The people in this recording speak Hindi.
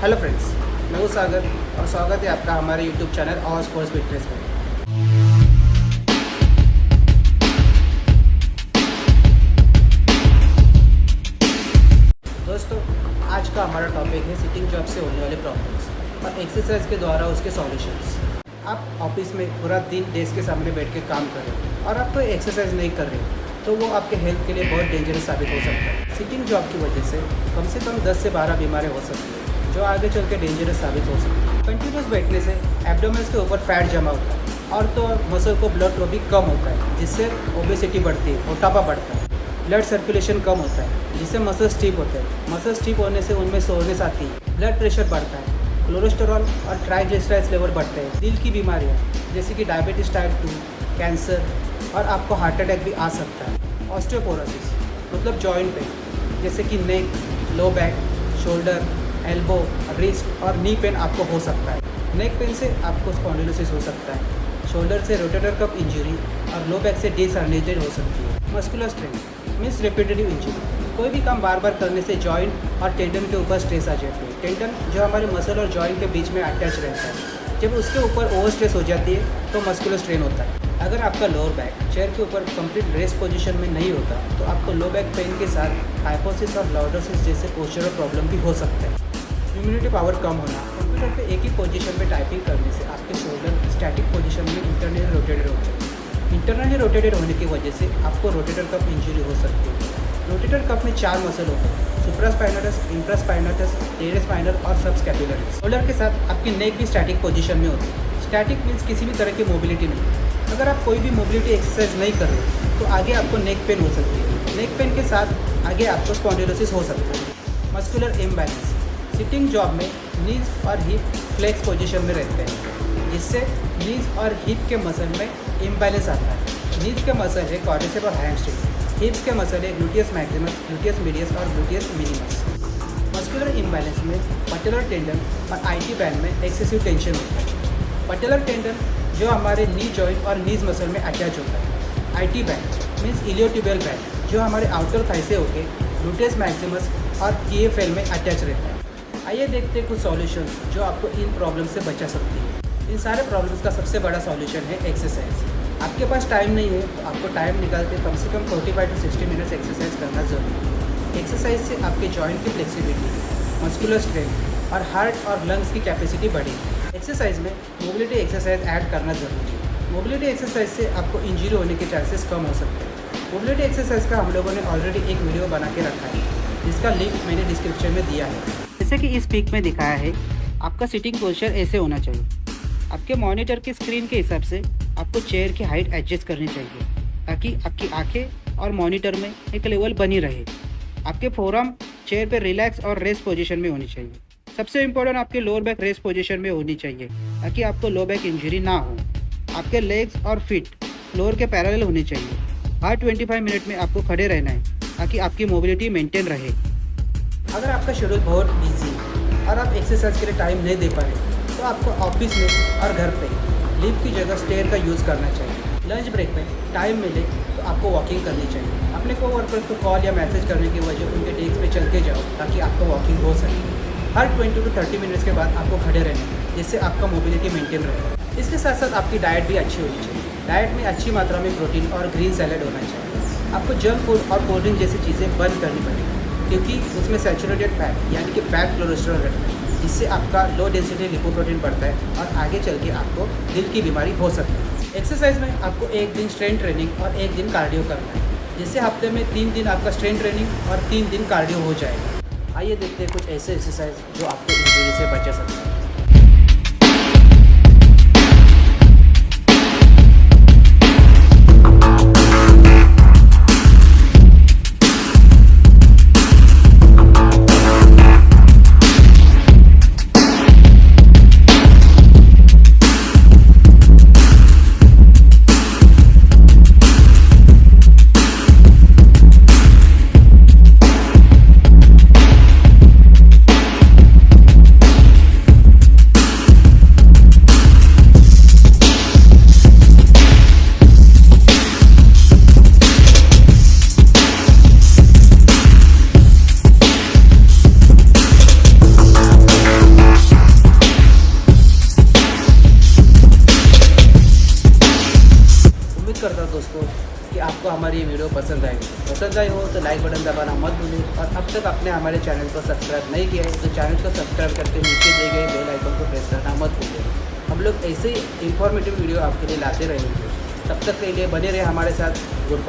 हेलो फ्रेंड्स, मैं हूँ सागर और स्वागत है आपका हमारे यूट्यूब चैनल और स्पोर्ट्स फिटनेस में। दोस्तों, आज का हमारा टॉपिक है सिटिंग जॉब से होने वाले प्रॉब्लम्स और एक्सरसाइज के द्वारा उसके सॉल्यूशंस। आप ऑफिस में पूरा दिन डेस्क के सामने बैठ के काम कर रहे हो और आप कोई एक्सरसाइज नहीं कर रहे हो तो वो आपके हेल्थ के लिए बहुत डेंजरस साबित हो सकता है। सिटिंग जॉब की वजह से कम 10 से 12 बीमारियाँ हो सकती है जो आगे चल के डेंजरस साबित हो सकती है। कंटिन्यूस बैठने से एब्डोमेन्स के ऊपर फैट जमा होता है और तो मसल को ब्लड फ्लो भी कम होता है जिससे ओबेसिटी बढ़ती है, मोटापा बढ़ता है। ब्लड सर्कुलेशन कम होता है जिससे मसल स्टिफ होते हैं। मसल स्टिफ होने से उनमें सोरनेस आती है, ब्लड प्रेशर बढ़ता है, कोलेस्टेरॉल और ट्राइग्लिसराइड्स लेवल बढ़ते हैं। दिल की बीमारियाँ जैसे कि डायबिटीज टाइप 2, कैंसर और आपको हार्ट अटैक भी आ सकता है। ऑस्टियोपोरोसिस मतलब जॉइंट पेन जैसे कि neck, low back, shoulder, elbow, wrist और नी पेन आपको हो सकता है। नेक पेन से आपको स्पॉन्डिलोसिस हो सकता है। शोल्डर से रोटेटर कफ इंजरी और लो बैक से डिस्क हर्निएटेड हो सकती है। Muscular strain means repetitive injury, कोई भी काम बार बार करने से जॉइंट और टेंडन के ऊपर स्ट्रेस आ जाती है। टेंडन जो हमारे मसल और जॉइंट के बीच में अटैच रहता है, जब उसके ऊपर ओवर स्ट्रेस हो जाती है तो मस्कुलर स्ट्रेन होता है। अगर आपका लोअर बैक चेयर के ऊपर कंप्लीट रेस्ट पोजीशन में नहीं होता तो आपको लो बैक पेन के साथ हाइपोसिस और लॉर्डोसिस जैसे पोस्चरल प्रॉब्लम भी हो सकता है। इम्यूनिटी पावर कम होना, कंप्यूटर पे एक ही पोजीशन में टाइपिंग करने से आपके शोल्डर स्टैटिक पोजीशन में इंटरनली रोटेटेड होते हैं। इंटरनली रोटेटेड होने की वजह से आपको रोटेटर कफ इंजरी हो सकती है। रोटेटर कफ में 4 मसल होते हैं, सुप्रास्पाइनोटस, इंफ्रास्पाइनोटस, टेरेस्पाइनल और सबस्कैपुलरिस। शोल्डर के साथ आपकी नेक भी स्टैटिक पोजीशन में होती है। स्टैटिक मीन्स किसी भी तरह की मोबिलिटी नहीं। अगर आप कोई भी मोबिलिटी एक्सरसाइज नहीं कर रहे तो आगे आपको नेक पेन हो सकती है। नेक पेन के साथ आगे आपको स्पॉन्डिलोसिस हो सकता है। मस्कुलर इम्बैलेंस, सिटिंग जॉब में नीज और हिप फ्लेक्स पोजीशन में रहते हैं जिससे नीज और हिप के मसल में इम्बैलेंस आता है। नीज के मसल है क्वाड्रिसेप और हैमस्ट्रिंग, हिप्स के मसल है ग्लूटियस मैक्सिमस, ग्लूटियस मीडियस और ग्लूटियस मिनिमस। मस्कुलर इम्बैलेंस में पटेलर टेंडन और आईटी बैंड में एक्सेसिव टेंशन होता है। पटेलर टेंडन जो हमारे नी जॉइंट और नीज मसल में अटैच होता है। IT band means iliotibial band जो हमारे आउटर थाई से होकर ग्लूटियस मैक्सिमस और टीएफएल में अटैच रहता है। आइए देखते हैं कुछ सॉल्यूशंस जो आपको इन प्रॉब्लम से बचा सकती है। इन सारे प्रॉब्लम्स का सबसे बड़ा सॉल्यूशन है एक्सरसाइज। आपके पास टाइम नहीं है तो आपको टाइम निकाल के कम से कम 45 to 60 मिनट्स एक्सरसाइज करना जरूरी है। एक्सरसाइज से आपके जॉइंट की फ्लेक्सिबिलिटी, मस्कुलर स्ट्रेंथ और हार्ट और लंग्स की कैपेसिटी बढ़ेगी। एक्सरसाइज में मोबिलिटी एक्सरसाइज ऐड करना जरूरी है। मोबिलिटी एक्सरसाइज से आपको इंजरी होने के चांसेस कम हो सकते हैं। मोबिलिटी एक्सरसाइज का हम लोगों ने ऑलरेडी एक वीडियो बना के रखा है जिसका लिंक मैंने डिस्क्रिप्शन में दिया है। जैसे कि इस पिक में दिखाया है, आपका सिटिंग पोस्चर ऐसे होना चाहिए। आपके मॉनिटर के स्क्रीन के हिसाब से आपको चेयर की हाइट एडजस्ट करनी चाहिए ताकि आपकी आँखें और मॉनिटर में एक लेवल बनी रहे। आपके फोरआर्म चेयर पर रिलैक्स और रेस्ट पोजिशन में होनी चाहिए। सबसे इम्पोर्टेंट आपके लोअर बैक रेस्ट पोजीशन में होनी चाहिए ताकि आपको लो बैक इंजरी ना हो। आपके लेग्स और फीट फ्लोर के पैरेलल होने चाहिए। हर 25 मिनट में आपको खड़े रहना है ताकि आपकी मोबिलिटी मेंटेन रहे। अगर आपका शेड्यूल बहुत बिजी और आप एक्सरसाइज के लिए टाइम नहीं दे पा रहे तो आपको ऑफिस में और घर पे लिफ्ट की जगह स्टेयर का यूज़ करना चाहिए। लंच ब्रेक में टाइम मिले तो आपको वॉकिंग करनी चाहिए। अपने कोवर्कर्स को कॉल या मैसेज करने की वजह उनके डेस्क पे चल के जाओ ताकि आपको वॉकिंग हो सके। हर 20 to 30 मिनट्स के बाद आपको खड़े रहना जिससे आपका मोबिलिटी मेंटेन रहे। इसके साथ साथ आपकी डाइट भी अच्छी होनी चाहिए। डाइट में अच्छी मात्रा में प्रोटीन और ग्रीन सैलेड होना चाहिए। आपको जंक फूड और कोल्ड ड्रिंक जैसी चीज़ें बंद करनी पड़ेगी क्योंकि उसमें सैचुरेटेड फैट यानी कि बैड कोलेस्ट्रॉल रहता है जिससे आपका लो डेंसिटी लिपोप्रोटीन बढ़ता है और आगे चल के आपको दिल की बीमारी हो सकती है। एक्सरसाइज में आपको एक दिन स्ट्रेंथ ट्रेनिंग और एक दिन कार्डियो करना है जिससे हफ्ते में 3 दिन आपका स्ट्रेंथ ट्रेनिंग और 3 दिन कार्डियो हो जाएगा। आइए देखते हैं कुछ ऐसे एक्सरसाइज जो आपको इंजरी से बचा सकते हैं। करता हूँ दोस्तों कि आपको हमारी ये वीडियो पसंद आएगी। पसंद आई हो तो लाइक बटन दबाना मत भूलें, और अब तक आपने हमारे चैनल को सब्सक्राइब नहीं किया है तो चैनल को सब्सक्राइब करके नीचे दिए गए बेल आइकन को प्रेस करना मत भूलें। हम लोग ऐसे ही इंफॉर्मेटिव वीडियो आपके लिए लाते रहेंगे। तब तक के लिए बने रहे हमारे साथ। Good bye.